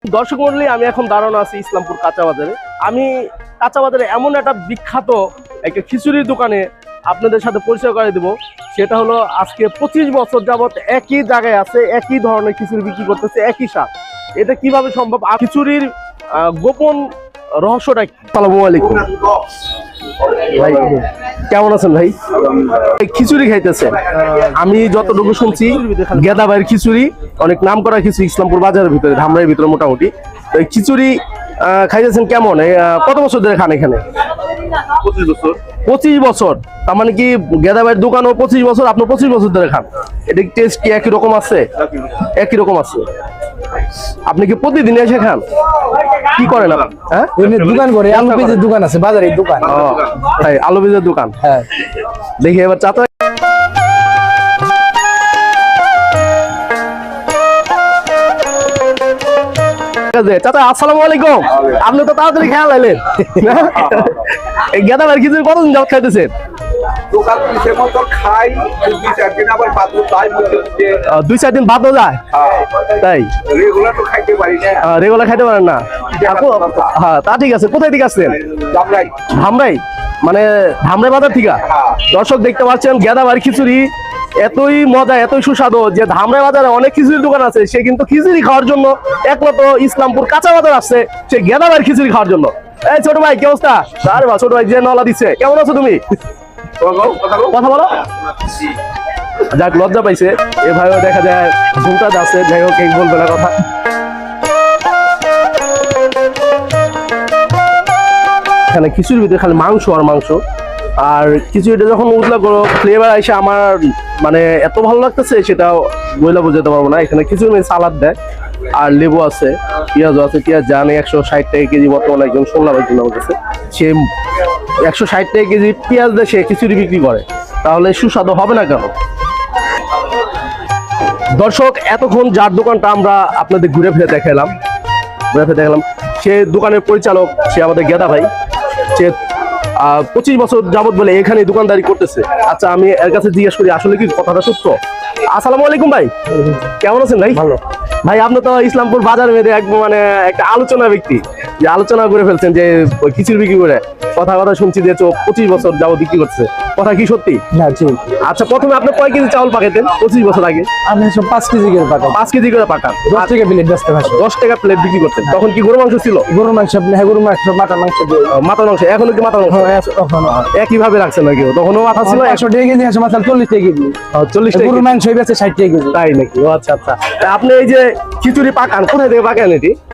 দর্শক মন্ডলী, আমি এখন দাঁড়ানো আছি ইসলামপুর কাঁচা বাজারে। আমি কাঁচা বাজারে এমন একটা বিখ্যাত একটা খিচুড়ির দোকানে আপনাদের সাথে পরিচয় করে দেব। সেটা হলো আজকে 25 বছর যাবত একই জায়গায় আছে, একই ধরনের খিচুড়ি বিক্রি করতেছে, একই স্বাদ। এটা কিভাবে সম্ভব? খিচুড়ির গোপন রহস্যটা কি? আসসালামু আলাইকুম ভাই, কেমন আছেন ভাই? খিচুড়ি খাইতেছে, আমি যতটুকু শুনছি গেদা ভাইয়ের খিচুড়ি অনেক নাম করা খিচুড়ি ইসলামপুর বাজারের ভিতরে, ধামরাইয়ের ভিতরে মোটামুটি। তো এই খিচুড়ি খাইতেছেন কেমন? কত বছর ধরে খান এখানে? 25 বছর। 25 বছর? তার মানে কি গেদা ভাইয়ের দোকানও 25 বছর, আপনি 25 বছর ধরে খান? এটা টেস্ট কি একই রকম আছে? একই রকম আছে। আপনি কি প্রতিদিন এসে খান? কি করেন আপনি? হ্যাঁ, দোকান করে, আলু পেঁয়াজের দোকান আছে, বাজারে দোকান। তাই আলু বীজের দোকান। হ্যাঁ, দেখি এবার চাচা। চাচা আসসালামু আলাইকুম। আপনি তো তাড়াতাড়ি খেয়াল আইলেন। এই গেদা ভাইয়ের খিচুড়ি কতদিন যাবত খাইতেছেন? দোকান পিছের মতো খাই, 2-4 দিন আবার বাদ যায়, 2-4 দিন বাদও যায়। তাই রেগুলার তো খাইতে পারি না। রেগুলার খাইতে পারেন না? হ্যাঁ, তা ঠিক আছে। কোথায় থেকে আসছেন? ধামরাই। ধামরাই মানে ধামরাই বাজার থেকে? দর্শক দেখতে পাচ্ছেন গেদা ভাইয়ের খিচুড়ি এতই মজা, এতই সুস্বাদু যে ধামরাই বাজারে অনেক খিচুড়ির দোকান আছে, সে কিন্তু খিচুড়ি খাওয়ার জন্য একমাত্র ইসলামপুর কাঁচা বাজার আসছে সে গেদা ভাইয়ের খিচুড়ি খাওয়ার জন্য। এই ছোট ভাই, কি অবস্থা? আরে বা ছোট ভাই যে নলা দিচ্ছে, কেমন আছো তুমি? কথা বলো। যাক, লজ্জা পাইছে এ ভাইও, দেখা যায় ঘুমটা যাচ্ছে। যাই হোক, এই বলবে না কথা। এখানে খিচুড়ির ভিতরে খালি মাংস আর মাংস, আর খিচুড়িটা যখন উতলা করো ফ্লেভার এসে আমার মানে এত ভালো লাগতেছে সেটা বইলা বোঝাতে পারবো না। এখানে খিচুড়ি সালাদ দেয় আর লেবু আছে, পেঁয়াজও আছে। পেঁয়াজ জানে 160 টাকা কেজি বর্তমানে একজন শুনলাম একজন আমার কাছে, সে 160 টাকা কেজি পেঁয়াজ দিয়ে সে খিচুড়ি বিক্রি করে। তাহলে সুস্বাদু হবে না কেন? দর্শক, এতক্ষণ যার দোকানটা আমরা আপনাদের ঘুরে ফিরে দেখালাম, সে দোকানের পরিচালক, সে আমাদের গেদা ভাই। সে 25 বছর যাবত বলে এখানে দোকানদারি করতেছে। আচ্ছা, আমি এর কাছে জিজ্ঞেস করি আসলে কি কথাটা সত্য? আসসালামু আলাইকুম ভাই, কেমন আছেন ভাই? ভালো ভাই, আপনি তো ইসলামপুর বাজার মেয়েদের একদম মানে একটা আলোচনা ব্যক্তি, যে আলোচনা করে ফেলছেন যে খিচুড়ি বিক্রি করে। কথা শুনছি যে 25 বছর যাবত বিক্রি করছে, কথা কি সত্যি? না, ঠিক। আচ্ছা, প্রথমে আপনি কয় কেজি চাউল পাকাতেন 25 বছর আগে? আমি সব 5 কেজি করে পাকাম। 5 কেজি করে পাকান? 10 টাকা প্লেট বেচতে পারছি। 10 টাকা প্লেট বিক্রি করতেন। তখন কি গরু মাংস ছিল? গরুর মাংস, গরুর মাংস, মাটন মাংস। মাথা মাংস? এখনো কি মাথা মাংস একই ভাবে রাখছেন নাকি? তখনও মাথা ছিল 100 টাকা কেজি, আছে মাথা 40 টাকা কেজি। 40 টাকা গরুর মাংস বেচে 60 টাকা কেজি। তাই নাকি? ও আচ্ছা আচ্ছা। আপনি এই যে খিচুড়ি পাকান, কোথায় থেকে পাকান এটি?